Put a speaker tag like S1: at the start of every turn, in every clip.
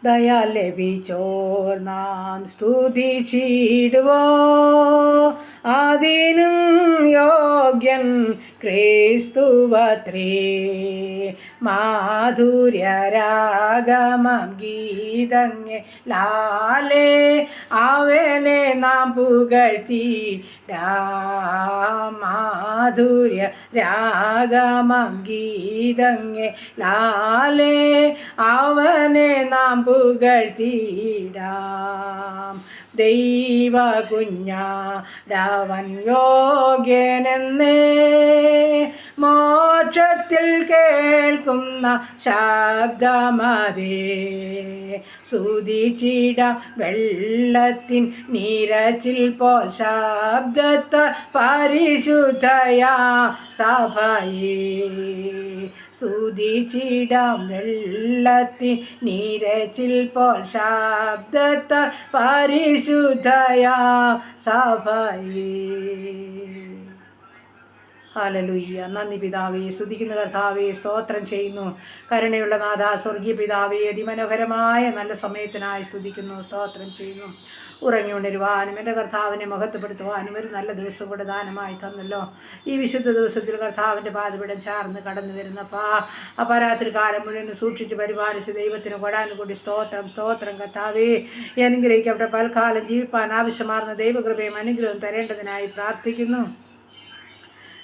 S1: ദയ ലഭിച്ചോർ നാം സ്തുതിച്ചിടുവോ, അതിനും യോഗ്യൻ ക്രിസ്തുവത്രേ. മാധുര്യരാഗമം ഗീതങ്ങെ ലാലേ അവനെ നാം പുകഴ്ത്തിടാം. മാധുര്യ രാഗമം ഗീതങ്ങെ ലാലേ അവനെ നാം പുകഴ്ത്തിടാം. ദൈവ കുഞ്ഞാടവൻ യോഗ്യനെന്നേ മോക്ഷത്തിൽ കേൾക്കുന്ന ശബ്ദമതേ. സ്തുതിച്ചിട വെള്ളത്തിൻ നിരച്ചിൽ പോൽ ശബ്ദത്താൽ പരിശുദ്ധയാ സഭയേ. സ്തുതിച്ചിടാം വെള്ളത്തിൻ നിരച്ചിൽ പോൽ ശബ്ദത്താൽ പരിശുദ്ധയാ സഭയേ. ഹല്ലേലൂയ. നന്ദി പിതാവേ, സ്തുതിക്കുന്ന കർത്താവേ, സ്തോത്രം ചെയ്യുന്നു. കരുണയുള്ള നാഥ, സ്വർഗീയ പിതാവേ, അതിമനോഹരമായ നല്ല സമയത്തിനായി സ്തുതിക്കുന്നു, സ്തോത്രം ചെയ്യുന്നു. ഉറങ്ങിയുണരുവാനും എൻ്റെ കർത്താവിനെ മഹത്വപ്പെടുത്തുവാനും ഒരു നല്ല ദിവസം കൂടെ ദാനമായി തന്നല്ലോ. ഈ വിശുദ്ധ ദിവസത്തിൽ കർത്താവിൻ്റെ പാദപീഠം ചാർന്ന് കടന്നു വരുന്നപ്പാ അപരാത്രി കാലം മുഴുവൻ സൂക്ഷിച്ച് പരിപാലിച്ച് ദൈവത്തിന് കൊടാനുകൂടി സ്തോത്രം, സ്തോത്രം കർത്താവേ. അനുഗ്രഹിക്കപ്പെട്ട പൽക്കാലം ജീവിപ്പാൻ ആവശ്യമാർന്ന ദൈവകൃപയും അനുഗ്രഹവും തരേണ്ടതിനായി പ്രാർത്ഥിക്കുന്നു.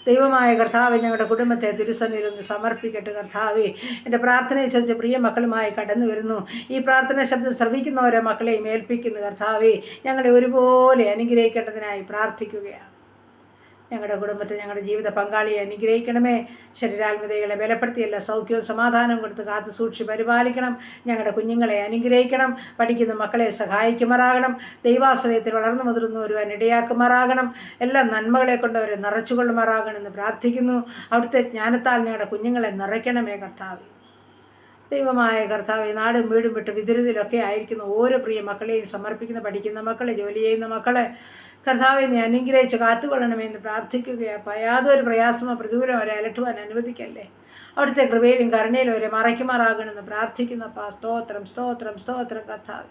S1: ദൈവമായ കർത്താവ് ഞങ്ങളുടെ കുടുംബത്തെ തിരുസന്നിധിയിലൊന്ന് സമർപ്പിക്കട്ടെ. കർത്താവേ, എൻ്റെ പ്രാർത്ഥനയെ ചോദിച്ച പ്രിയ മക്കളുമായി കടന്നു വരുന്നു. ഈ പ്രാർത്ഥന ശബ്ദം ശ്രവിക്കുന്ന ഓരോ മക്കളെയും ഏൽപ്പിക്കുന്നു. കർത്താവേ, ഞങ്ങളെ ഒരുപോലെ അനുഗ്രഹിക്കേണ്ടതിനായി പ്രാർത്ഥിക്കുകയാണ്. ഞങ്ങളുടെ കുടുംബത്തെ, ഞങ്ങളുടെ ജീവിത പങ്കാളിയെ അനുഗ്രഹിക്കണമേ. ശരീരാത്മതകളെ ബലപ്പെടുത്തിയല്ല സൗഖ്യവും സമാധാനവും കൊടുത്ത് കാത്തു സൂക്ഷിച്ച് പരിപാലിക്കണം. ഞങ്ങളുടെ കുഞ്ഞുങ്ങളെ അനുഗ്രഹിക്കണം. പഠിക്കുന്ന മക്കളെ സഹായിക്കുമാറാകണം. ദൈവാശ്രയത്തിൽ വളർന്നു മുതിർന്നവരുവാൻ ഇടയാക്കുമാറാകണം. എല്ലാ നന്മകളെ കൊണ്ട് അവരെ നിറച്ചുകൊള്ളുമാറാകണമെന്ന് പ്രാർത്ഥിക്കുന്നു. അവിടുത്തെ ജ്ഞാനത്താൽ ഞങ്ങളുടെ കുഞ്ഞുങ്ങളെ നിറയ്ക്കണമേ കർത്താവേ. ദൈവമായ കർത്താവെ, നാടും വീടും വിട്ട് വിദുരത്തിലൊക്കെ ആയിരിക്കുന്ന ഓരോ പ്രിയ മക്കളെയും സമർപ്പിക്കുന്ന, പഠിക്കുന്ന മക്കളെ, ജോലി ചെയ്യുന്ന മക്കളെ കർത്താവെ നീ അനുഗ്രഹിച്ച് കാത്തുകൊള്ളണമെന്ന് പ്രാർത്ഥിക്കുകയപ്പോൾ യാതൊരു പ്രയാസമോ പ്രതികൂലമോ അവരെ അലട്ടുവാൻ അനുവദിക്കല്ലേ. അവിടുത്തെ കൃപയിലും കരുണയിലും അവരെ മറയ്ക്കുമാറാകണമെന്ന് പ്രാർത്ഥിക്കുന്നപ്പാ. സ്തോത്രം, സ്തോത്രം, സ്തോത്രം കർത്താവെ.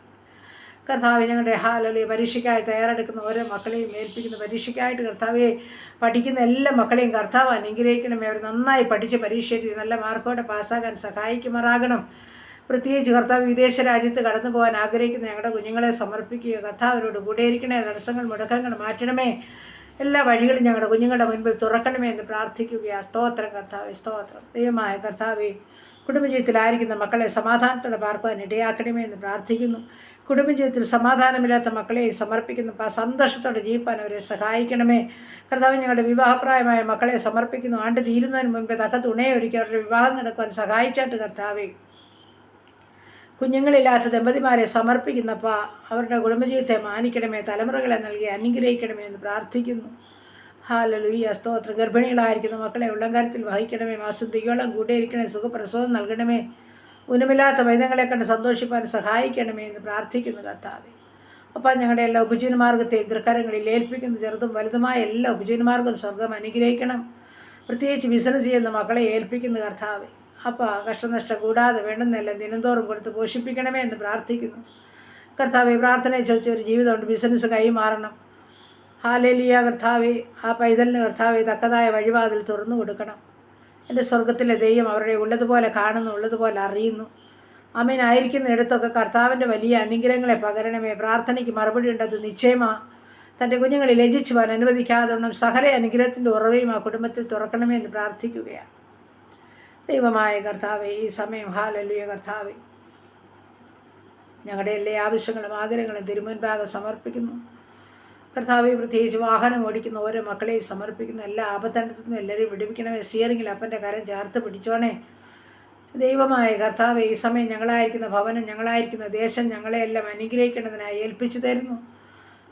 S1: ഞങ്ങളുടെ ഹല്ലേലൂയ. പരീക്ഷയ്ക്കായി തയ്യാറെടുക്കുന്ന ഓരോ മക്കളെയും ഏൽപ്പിക്കുന്ന, പരീക്ഷയ്ക്കായിട്ട് കർത്താവെ പഠിക്കുന്ന എല്ലാ മക്കളെയും കർത്താവ് അനുഗ്രഹിക്കണമേ. അവർ നന്നായി പഠിച്ച് പരീക്ഷ എഴുതി നല്ല മാർക്കോടെ പാസ്സാകാൻ സഹായിക്കുമാറാകണം. പ്രത്യേകിച്ച് കർത്താവ് വിദേശ രാജ്യത്ത് കടന്നു പോകാൻ ആഗ്രഹിക്കുന്ന ഞങ്ങളുടെ കുഞ്ഞുങ്ങളെ സമർപ്പിക്കുക. കർത്താവിനോട് കൂടെയിരിക്കണേ. തടസ്സങ്ങൾ, മുടക്കങ്ങൾ മാറ്റണമേ. എല്ലാ വഴികളും ഞങ്ങളുടെ കുഞ്ഞുങ്ങളുടെ മുൻപിൽ തുറക്കണമേ എന്ന് പ്രാർത്ഥിക്കുകയാണ്. സ്തോത്രം കർത്താവേ, സ്തോത്രം. ദൈവമായ കർത്താവേ, കുടുംബജീവിതത്തിലായിരിക്കുന്ന മക്കളെ സമാധാനത്തോടെ പാർക്കുവാൻ ഇടയാക്കണമേ എന്ന് പ്രാർത്ഥിക്കുന്നു. കുടുംബജീവിതത്തിൽ സമാധാനമില്ലാത്ത മക്കളെ സമർപ്പിക്കുന്നു. സന്തോഷത്തോടെ ജീവിപ്പാൻ അവരെ സഹായിക്കണമേ. കർത്താവ്, ഞങ്ങളുടെ വിവാഹപ്രായമായ മക്കളെ സമർപ്പിക്കുന്നു. ആണ്ട് തീരുന്നതിന് മുൻപേ തക്ക തുണയൊരുക്കി അവരുടെ വിവാഹം നടക്കുവാൻ സഹായിച്ചാട്ട് കർത്താവേ. കുഞ്ഞുങ്ങളില്ലാത്ത ദമ്പതിമാരെ സമർപ്പിക്കുന്നപ്പാ അവരുടെ കുടുംബജീവിതത്തെ മാനിക്കണമേ. തലമുറകളെ നൽകി അനുഗ്രഹിക്കണമേ എന്ന് പ്രാർത്ഥിക്കുന്നു. ഹല്ലേലൂയ. സ്തോത്രം. ഗർഭിണികളായിരിക്കുന്ന മക്കളെ ഉള്ളംകാര്യത്തിൽ വഹിക്കണമേ. മാസം തികയോളം കൂടെയിരിക്കണേ. സുഖപ്രസവം നൽകണമേ. ഉന്നമില്ലാത്ത വൈദ്യങ്ങളെ കണ്ട് സന്തോഷിപ്പാൻ സഹായിക്കണമേ എന്ന് പ്രാർത്ഥിക്കുന്നു കർത്താവേ. അപ്പം ഞങ്ങളുടെ എല്ലാ ഉപജീവനമാർഗത്തെ തൃക്കരങ്ങളിൽ ഏൽപ്പിക്കുന്നു. ചെറുതും വലുതുമായ എല്ലാ ഉപജീവനമാർഗം സ്വർഗം അനുഗ്രഹിക്കണം. പ്രത്യേകിച്ച് ബിസിനസ് ചെയ്യുന്ന മക്കളെ ഏൽപ്പിക്കുന്നു കർത്താവേ. അപ്പം കഷ്ടനഷ്ടം കൂടാതെ വേണ്ടുന്നെല്ലാം ദിനംതോറും കൊടുത്ത് പോഷിപ്പിക്കണമേ എന്ന് പ്രാർത്ഥിക്കുന്നു കർത്താവെ. പ്രാർത്ഥനയെ ചോദിച്ച ഒരു ജീവിതമുണ്ട്. ബിസിനസ് കൈമാറണം. ഹല്ലേലൂയ കർത്താവെ. ആ പൈതലിന് കർത്താവെ തക്കതായ വഴിവാതിൽ തുറന്നു കൊടുക്കണം. എൻ്റെ സ്വർഗത്തിലെ ദൈവം അവരുടെ ഉള്ളതുപോലെ കാണുന്നു, ഉള്ളതുപോലെ അറിയുന്നു. ആമേനായിരിക്കുന്നിടത്തൊക്കെ കർത്താവിൻ്റെ വലിയ അനുഗ്രഹങ്ങളെ പകരണമേ. പ്രാർത്ഥനയ്ക്ക് മറുപടി ഉണ്ടത് നിശ്ചയമാണ്. തൻ്റെ കുഞ്ഞുങ്ങളെ ലജ്ജിച്ചു പോകാൻ അനുവദിക്കാതെ സകല അനുഗ്രഹത്തിൻ്റെ ഉറവയും ആ കുടുംബത്തിൽ തുറക്കണമേ എന്ന് പ്രാർത്ഥിക്കുകയാണ്. ദൈവമായ കർത്താവെ, ഈ സമയം ഹല്ലേലൂയ കർത്താവെ, ഞങ്ങളുടെ എല്ലാ ആവശ്യങ്ങളും ആഗ്രഹങ്ങളും തിരുമുൻപാകെ സമർപ്പിക്കുന്നു കർത്താവെ. പ്രത്യേകിച്ച് വാഹനം ഓടിക്കുന്ന ഓരോ മക്കളെയും സമർപ്പിക്കുന്നു. എല്ലാ ആപത്തനത്തിൽ നിന്നും എല്ലാവരെയും വിടുവിക്കണമേ. സ്റ്റിയറിംഗിൽ അപ്പൻ്റെ കരം ചേർത്ത് പിടിച്ചോണേ. ദൈവമായ കർത്താവെ, ഈ സമയം ഞങ്ങളായിരിക്കുന്ന ഭവനം, ഞങ്ങളായിരിക്കുന്ന ദേശം, ഞങ്ങളെയെല്ലാം അനുഗ്രഹിക്കേണ്ടതിനായി ഏൽപ്പിച്ചു തരുന്നു.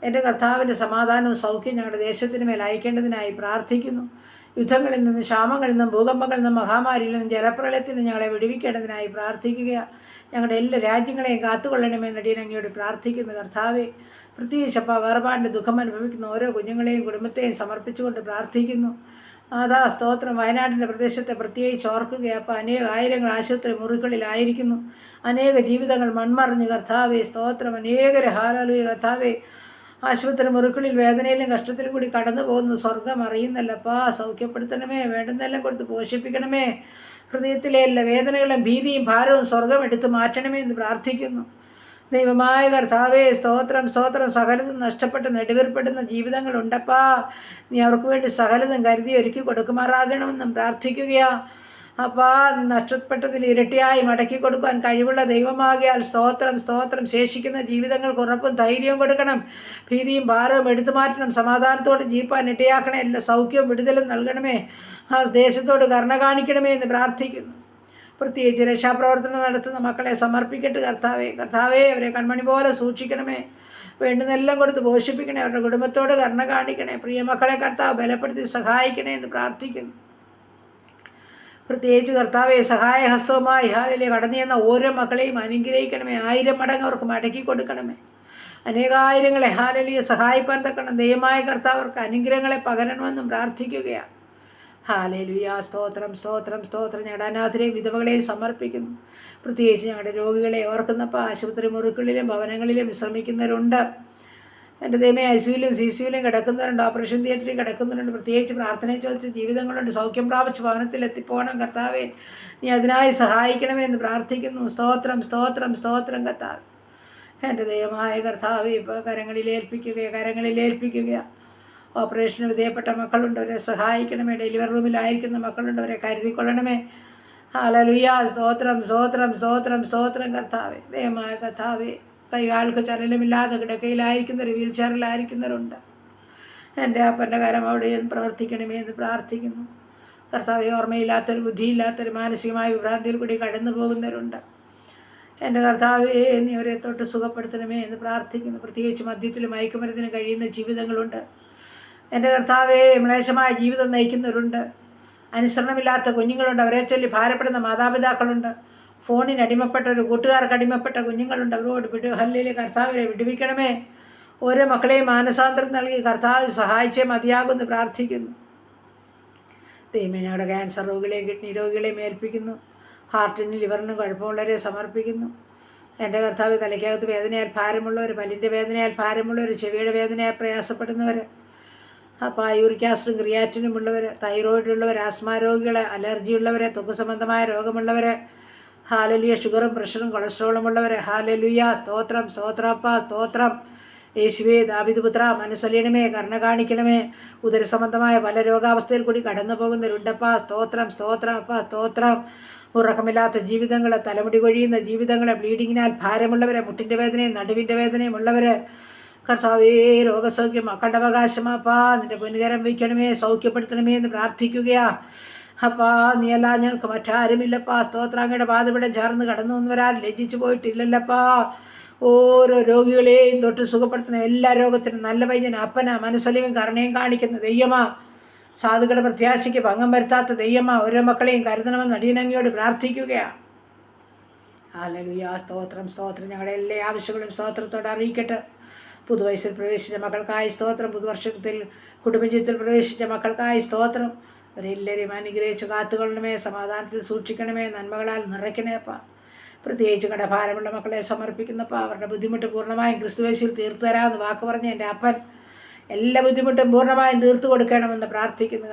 S1: എൻ്റെ കർത്താവിൻ്റെ സമാധാനവും സൗഖ്യം ഞങ്ങളുടെ ദേശത്തിന് മേൽ അയക്കേണ്ടതിനായി പ്രാർത്ഥിക്കുന്നു. യുദ്ധങ്ങളിൽ നിന്നും, ക്ഷാമങ്ങളിൽ നിന്നും, ഭൂകമ്പങ്ങളിൽ നിന്നും, മഹാമാരിയിൽ നിന്നും, ജലപ്രളയത്തിൽ നിന്നും ഞങ്ങളെ വിടുവിക്കേണ്ടതിനായി പ്രാർത്ഥിക്കുക. ഞങ്ങളുടെ എല്ലാ രാജ്യങ്ങളെയും കാത്തുകൊള്ളണമെന്ന് അടിയനങ്ങയോട് പ്രാർത്ഥിക്കുന്നു കർത്താവെ. പ്രത്യേകിച്ചപ്പോൾ വേർപാടിൻ്റെ ദുഃഖം അനുഭവിക്കുന്ന ഓരോ കുഞ്ഞുങ്ങളെയും കുടുംബത്തെയും സമർപ്പിച്ചുകൊണ്ട് പ്രാർത്ഥിക്കുന്നു. നാഥാ സ്തോത്രം. വയനാട്ടിൻ്റെ പ്രദേശത്തെ പ്രത്യേകിച്ച് ഓർക്കുകയപ്പോൾ അനേക ആയിരങ്ങൾ ആശുപത്രി മുറികളിലായിരിക്കുന്നു. അനേക ജീവിതങ്ങൾ മൺമറിഞ്ഞ് കർത്താവേ സ്തോത്രം. അനേകരെ ഹാലലുയ കർത്താവേ ആശുപത്രി മുറികളിൽ വേദനയിലും കഷ്ടത്തിലും കൂടി കടന്നു പോകുന്നത് സ്വർഗം അറിയുന്നല്ലപ്പാ. സൗഖ്യപ്പെടുത്തണമേ, വേണ്ടുന്നെല്ലാം കൊടുത്ത് പോഷിപ്പിക്കണമേ. ഹൃദയത്തിലെ എല്ലാ വേദനകളും ഭീതിയും ഭാരവും സ്വർഗം എടുത്ത് മാറ്റണമേ എന്ന് പ്രാർത്ഥിക്കുന്നു. ദൈവമായ കർത്താവേ സ്തോത്രം സ്തോത്രം. സകലതും നഷ്ടപ്പെട്ട് നെടുവേർപ്പെടുന്ന ജീവിതങ്ങളുണ്ടപ്പാ. നീ അവർക്ക് വേണ്ടി സകലതും കരുതി ഒരുക്കി കൊടുക്കുമാറാകണമെന്നും പ്രാർത്ഥിക്കുകയാ. അപ്പാ, നീ നഷ്ടപ്പെട്ടതിൽ ഇരട്ടിയായി മടക്കി കൊടുക്കാൻ കഴിവുള്ള ദൈവമാകിയാൽ സ്തോത്രം സ്തോത്രം. ശേഷിക്കുന്ന ജീവിതങ്ങൾക്ക് ഉറപ്പും ധൈര്യവും കൊടുക്കണം. ഭീതിയും ഭാരവും എടുത്തു മാറ്റണം. സമാധാനത്തോട് ജീപ്പാൻ ഇടയാക്കണേ. എല്ലാ സൗഖ്യവും വിടുതലും നൽകണമേ. ആ ദേശത്തോട് കരുണ കാണിക്കണമേ എന്ന് പ്രാർത്ഥിക്കുന്നു. പ്രത്യേകിച്ച് രക്ഷാപ്രവർത്തനം നടത്തുന്ന മക്കളെ സമർപ്പിക്കട്ടെ കർത്താവേ. കർത്താവേ, അവരെ കൺമണി പോലെ സൂക്ഷിക്കണമേ. വേണ്ടുന്നെല്ലാം കൊടുത്ത് പോഷിപ്പിക്കണേ. അവരുടെ കുടുംബത്തോട് കരുണ കാണിക്കണേ. പ്രിയ മക്കളെ കർത്താവ് ബലപ്പെടുത്തി സഹായിക്കണേ എന്ന് പ്രാർത്ഥിക്കുന്നു. പ്രത്യേകിച്ച് കർത്താവെ സഹായഹസ്തവുമായി ഹാലിലെ കടന്നു ചെന്ന ഓരോ മക്കളെയും അനുഗ്രഹിക്കണമേ. 1000 മടങ്ങ് അവർക്ക് മടക്കി കൊടുക്കണമേ. അനേകായിരങ്ങളെ ഹാലലിയെ സഹായിപ്പാൻ തക്കണം ദൈവമായ കർത്താവ് അവർക്ക് അനുഗ്രഹങ്ങളെ പകരണമെന്നും പ്രാർത്ഥിക്കുകയാണ്. ഹാലേലുയാ സ്തോത്രം സ്തോത്രം സ്തോത്രം. ഞങ്ങളുടെ അനാഥരെയും വിധവകളെയും സമർപ്പിക്കുന്നു. പ്രത്യേകിച്ച് ഞങ്ങളുടെ രോഗികളെ ഓർക്കുന്നപ്പോൾ ആശുപത്രി മുറികളിലും ഭവനങ്ങളിലും വിശ്രമിക്കുന്നവരുണ്ട്. എൻ്റെ ദൈവമേ, ICUവിലും CCUവിലും കിടക്കുന്നവരുണ്ട്. ഓപ്പറേഷൻ തിയേറ്ററിൽ കിടക്കുന്നവരുണ്ട്. പ്രത്യേകിച്ച് പ്രാർത്ഥനയെ ചോദിച്ച ജീവിതങ്ങളുണ്ട്. സൗഖ്യം പ്രാപിച്ച് ഭവനത്തിലെത്തിപ്പോകണം കർത്താവേ. നീ അതിനായി സഹായിക്കണമേ എന്ന് പ്രാർത്ഥിക്കുന്നു. സ്തോത്രം സ്തോത്രം സ്തോത്രം കർത്താവ്. എൻ്റെ ദൈവമായ കർത്താവേ, ഇപ്പോൾ കരങ്ങളിലേൽപ്പിക്കുക. ഓപ്പറേഷന് വിധേയപ്പെട്ട മക്കളുണ്ട്, അവരെ സഹായിക്കണമേ. ഡെലിവറി റൂമിലായിരിക്കുന്ന മക്കളുണ്ട്, അവരെ കരുതിക്കൊള്ളണമേ. ഹല്ലേലൂയ സ്തോത്രം സ്തോത്രം സ്തോത്രം സ്തോത്രം കർത്താവേ. ദൈവമായ കർത്താവേ, കൈകാൽക്ക് ചലനമില്ലാതെ കിടക്കയിലായിരിക്കുന്നവർ, വീൽ ചെയറിലായിരിക്കുന്നവരുണ്ട്. എൻ്റെ അപ്പൻ്റെ കരം അവിടെ പ്രവർത്തിക്കണമേ എന്ന് പ്രാർത്ഥിക്കുന്നു. കർത്താവെ, ഓർമ്മയില്ലാത്തൊരു ബുദ്ധിയില്ലാത്തൊരു മാനസികമായ വിഭ്രാന്തിയിൽ കൂടി കടന്നു പോകുന്നവരുണ്ട്. എൻ്റെ കർത്താവെ, നീ അവരെ തൊട്ട് സുഖപ്പെടുത്തണമേ എന്ന് പ്രാർത്ഥിക്കുന്നു. പ്രത്യേകിച്ച് മദ്യത്തിലും മയക്കുമരുന്നിനും കഴിയുന്ന ജീവിതങ്ങളുണ്ട്. എൻ്റെ കർത്താവെ, മ്ലേച്ഛമായ ജീവിതം നയിക്കുന്നവരുണ്ട്. അനുസരണമില്ലാത്ത കുഞ്ഞുങ്ങളുണ്ട്. അവരെ ചൊല്ലി ഭാരപ്പെടുന്ന മാതാപിതാക്കളുണ്ട്. ഫോണിന് അടിമപ്പെട്ട ഒരു കൂട്ടുകാർക്ക് അടിമപ്പെട്ട കുഞ്ഞുങ്ങളുണ്ട്. അവരോട് ഹല്ലേലൂയ കർത്താവിനെ വിടുവിക്കണമേ. ഓരോ മക്കളെയും മാനസാന്തരം നൽകി കർത്താവ് സഹായിച്ചേ മതിയാകുമെന്ന് പ്രാർത്ഥിക്കുന്നു. ദൈവമേ, ഞങ്ങളുടെ ക്യാൻസർ രോഗികളെയും കിഡ്നി രോഗികളെയും ഏൽപ്പിക്കുന്നു. ഹാർട്ടിനും ലിവറിനും കുഴപ്പമുള്ളവരെ സമർപ്പിക്കുന്നു. എൻ്റെ കർത്താവ്, തലയ്ക്കകത്ത് വേദനയാൽ ഭാരമുള്ളവർ, പല്ലിൻ്റെ വേദനയാൽ ഭാരമുള്ളവർ, ചെവിയുടെ വേദനയാൽ പ്രയാസപ്പെടുന്നവർ, അപ്പോൾ യൂറിക് ആസിഡും ക്രിയാറ്റിനും ഉള്ളവർ, തൈറോയിഡ് ഉള്ളവർ, ആസ്മ രോഗികൾ, അലർജി ഉള്ളവർ, ത്വക്ക് സംബന്ധമായ രോഗമുള്ളവർ, ഹാലലുയ ഷുഗറും പ്രഷറും കൊളസ്ട്രോളും ഉള്ളവർ, ഹാലലുയ സ്തോത്രം സ്തോത്രപ്പ സ്തോത്രം. യേശുവേ, ദാവീദ് പുത്ര, മനസ്സലിയണമേ, കരുണ കാണിക്കണമേ. ഉദരസംബന്ധമായ പല രോഗാവസ്ഥയിൽ കൂടി കടന്നു പോകുന്നവരുണ്ടപ്പ. സ്തോത്രം സ്തോത്രം അപ്പ സ്തോത്രം. ഉറക്കമില്ലാത്ത ജീവിതങ്ങൾ, തലമുടി കൊഴിയുന്ന ജീവിതങ്ങൾ, ബ്ലീഡിങ്ങിനാൽ ഭാരമുള്ളവരെ, മുട്ടിൻ്റെ വേദനയും നടുവിൻ്റെ വേദനയും ഉള്ളവർ, കർത്താവേ രോഗസൗഖ്യം മക്കളുടെ അവകാശമാപ്പാ. നിൻ്റെ പൊന്നുകരം വയ്ക്കണമേ, സൗഖ്യപ്പെടുത്തണമേ എന്ന് പ്രാർത്ഥിക്കുകയാ. അപ്പാ, നീയല്ല ഞങ്ങൾക്ക് മറ്റാരുമില്ലപ്പാ. സ്തോത്രാങ്ങയുടെ പാതപിടം ചേർന്ന് കടന്നു വന്നവരാൽ ലജ്ജിച്ചു പോയിട്ടില്ലല്ലപ്പാ. ഓരോ രോഗികളെയും തൊട്ട് സുഖപ്പെടുത്തുന്ന എല്ലാ രോഗത്തിനും നല്ല വൈദ്യൻ അപ്പന, മനസ്സലിവും കരുണയും കാണിക്കുന്ന ദൈവമാ. സാധുക്കളുടെ പ്രത്യാശയ്ക്ക് ഭംഗം വരുത്താത്ത ദൈവമാ. ഓരോ മക്കളെയും കരുതണമെന്ന് അടിയനങ്ങയോട് പ്രാർത്ഥിക്കുകയാണ്. ഹല്ലേലൂയ സ്തോത്രം സ്തോത്രം. ഞങ്ങളുടെ എല്ലാ ആവശ്യങ്ങളും സ്തോത്രത്തോടെ അറിയിക്കട്ടെ. പുതുവയസ്സിൽ പ്രവേശിച്ച മക്കൾക്കായി സ്തോത്രം. പുതുവർഷത്തിൽ കുടുംബജീവിതത്തിൽ പ്രവേശിച്ച മക്കൾക്കായി സ്തോത്രം. അവരെല്ലാവരെയും അനുഗ്രഹിച്ച് കാത്തുകൊള്ളണമേ. സമാധാനത്തിൽ സൂക്ഷിക്കണമേ. നന്മകളാൽ നിറയ്ക്കണേപ്പാ. പ്രത്യേകിച്ച് കടഭാരമുള്ള മക്കളെ സമർപ്പിക്കുന്നപ്പോൾ അവരുടെ ബുദ്ധിമുട്ട് പൂർണ്ണമായും ക്രിസ്തുവേശുവിൽ തീർത്തു തരാമെന്ന് വാക്ക് പറഞ്ഞ എൻ്റെ അപ്പൻ എല്ലാ ബുദ്ധിമുട്ടും പൂർണ്ണമായും തീർത്തു കൊടുക്കണമെന്ന് പ്രാർത്ഥിക്കുന്നു.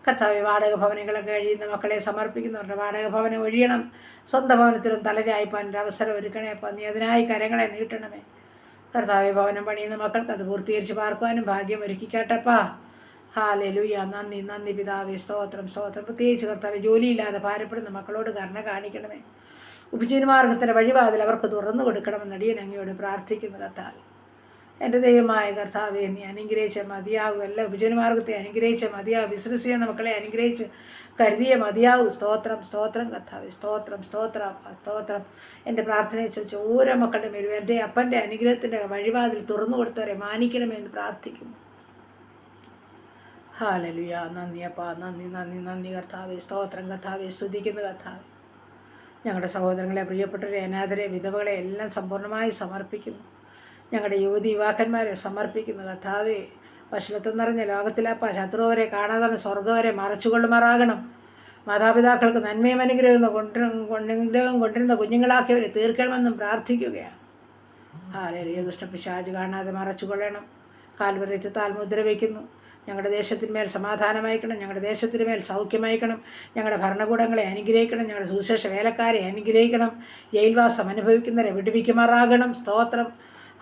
S1: കർത്താവെ, വാടക ഭവനങ്ങളൊക്കെ കഴിയുന്ന മക്കളെ സമർപ്പിക്കുന്നവരുടെ വാടക ഭവനം ഒഴിയണം. സ്വന്തം ഭവനത്തിലും തലചായ്പാൻ ഒരു അവസരം ഒരുക്കണേ. അപ്പം നീ അതിനായി കരങ്ങളെ നീട്ടണമേ. കർത്താവെ, ഭവനം പണിയുന്ന മക്കൾക്ക് അത് പൂർത്തീകരിച്ച് പാർക്കുവാനും ഭാഗ്യം ഒരുക്കിക്കാട്ടപ്പാ. ഹല്ലേലൂയ. നന്ദി നന്ദി പിതാവേ. സ്തോത്രം സ്തോത്രം. പ്രത്യേകിച്ച് കർത്താവെ, ജോലിയില്ലാതെ ഭാരപ്പെടുന്ന മക്കളോട് കരുണ കാണിക്കണമേ. ഉപജീവനമാർഗത്തിൻ്റെ വഴിവാതിൽ അവർക്ക് തുറന്നു കൊടുക്കണമെന്ന് അടിയൻ അങ്ങയോട് പ്രാർത്ഥിക്കുന്നു. കർത്താവ്, എൻ്റെ ദൈവമായ കർത്താവെ, നീ അനുഗ്രഹിച്ച മതിയാകും. എല്ലാ ഉപജീവനമാർഗത്തെ അനുഗ്രഹിച്ച മതിയാകും. ബിസിനസ് ചെയ്യുന്ന മക്കളെ അനുഗ്രഹിച്ച് കരുതിയ മതിയാകും. സ്തോത്രം സ്തോത്രം കർത്താവെ. സ്തോത്രം സ്തോത്രം സ്തോത്രം. എൻ്റെ പ്രാർത്ഥനയെ ചോദിച്ച ഓരോ മക്കളുടെ മേലും എൻ്റെ അപ്പൻ്റെ അനുഗ്രഹത്തിൻ്റെ വഴിവാതിൽ തുറന്നു കൊടുത്തവരെ മാനിക്കണമെന്ന് പ്രാർത്ഥിക്കുന്നു. ഹല്ലേലൂയ. നന്ദി അപ്പാ. നന്ദി നന്ദി നന്ദി കർത്താവെ. സ്തോത്രം കർത്താവെ. സ്തുതിക്കുന്നു കർത്താവെ. ഞങ്ങളുടെ സഹോദരങ്ങളെ, പ്രിയപ്പെട്ടവരെ, അനാഥരെ, വിധവകളെ എല്ലാം സമ്പൂർണ്ണമായി സമർപ്പിക്കുന്നു. ഞങ്ങളുടെ യുവതി യുവാക്കന്മാരെ സമർപ്പിക്കുന്നു. കർത്താവെ, വഷളത്വം നിറഞ്ഞ ലോകത്തിലപ്പ ശത്രു വരെ കാണാതെ സ്വർഗ്ഗം വരെ മറച്ചുകൊള്ളുമാറാകണം. മാതാപിതാക്കൾക്ക് നന്മയും അനുഗ്രഹം കൊണ്ടിരുന്ന കുഞ്ഞുങ്ങളാക്കിയവരെ തീർക്കണമെന്നും പ്രാർത്ഥിക്കുകയാണ്. ഹാലേലൂയ. ദുഷ്ടപിശാച് കാണാതെ മറച്ചുകൊള്ളണം. കാൽവര്യത്താൽ മുദ്ര വയ്ക്കുന്നു. ഞങ്ങളുടെ ദേശത്തിന്മേൽ സമാധാനമയക്കണം. ഞങ്ങളുടെ ദേശത്തിന് മേൽ സൗഖ്യമയക്കണം. ഞങ്ങളുടെ ഭരണകൂടങ്ങളെ അനുഗ്രഹിക്കണം. ഞങ്ങളുടെ സുവിശേഷ വേലക്കാരെ അനുഗ്രഹിക്കണം. ജയിൽവാസം അനുഭവിക്കുന്നവരെ വിടുവിക്കുമാറാകണം. സ്തോത്രം.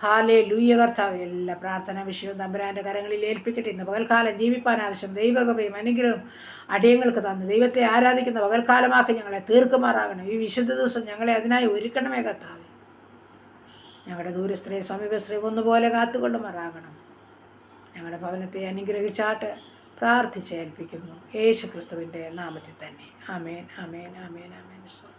S1: ഹാലേലൂയ. കർത്താവേ, എല്ലാ പ്രാർത്ഥനാ വിഷയവും തമ്പുരാൻ്റെ കരങ്ങളിൽ ഏൽപ്പിക്കട്ടെ. ഇന്ന് പകൽക്കാലം ജീവിപ്പാൻ ആവശ്യം ദൈവകൃപയും അനുഗ്രഹവും അടിയങ്ങൾക്ക് തന്നു ദൈവത്തെ ആരാധിക്കുന്ന പകൽക്കാലമാക്കി ഞങ്ങളെ തീർക്കുമാറാകണം. ഈ വിശുദ്ധ ദിവസം ഞങ്ങളെ അതിനായി ഒരുക്കണമേ കർത്താവേ. ഞങ്ങളുടെ ദൂരസ്ഥരെ സമീപസ്ഥരെ ഒന്നുപോലെ കാത്തുകൊള്ളുമാറാകണം. ഞങ്ങളുടെ ഭവനത്തെ അനുഗ്രഹിച്ചാട്ട് പ്രാർത്ഥിച്ചേൽപ്പിക്കുന്നു യേശു ക്രിസ്തുവിൻ്റെ നാമത്തിൽ തന്നെ. ആമേൻ, ആമേൻ, ആമേൻ, ആമേൻ. സ്തോത്രം.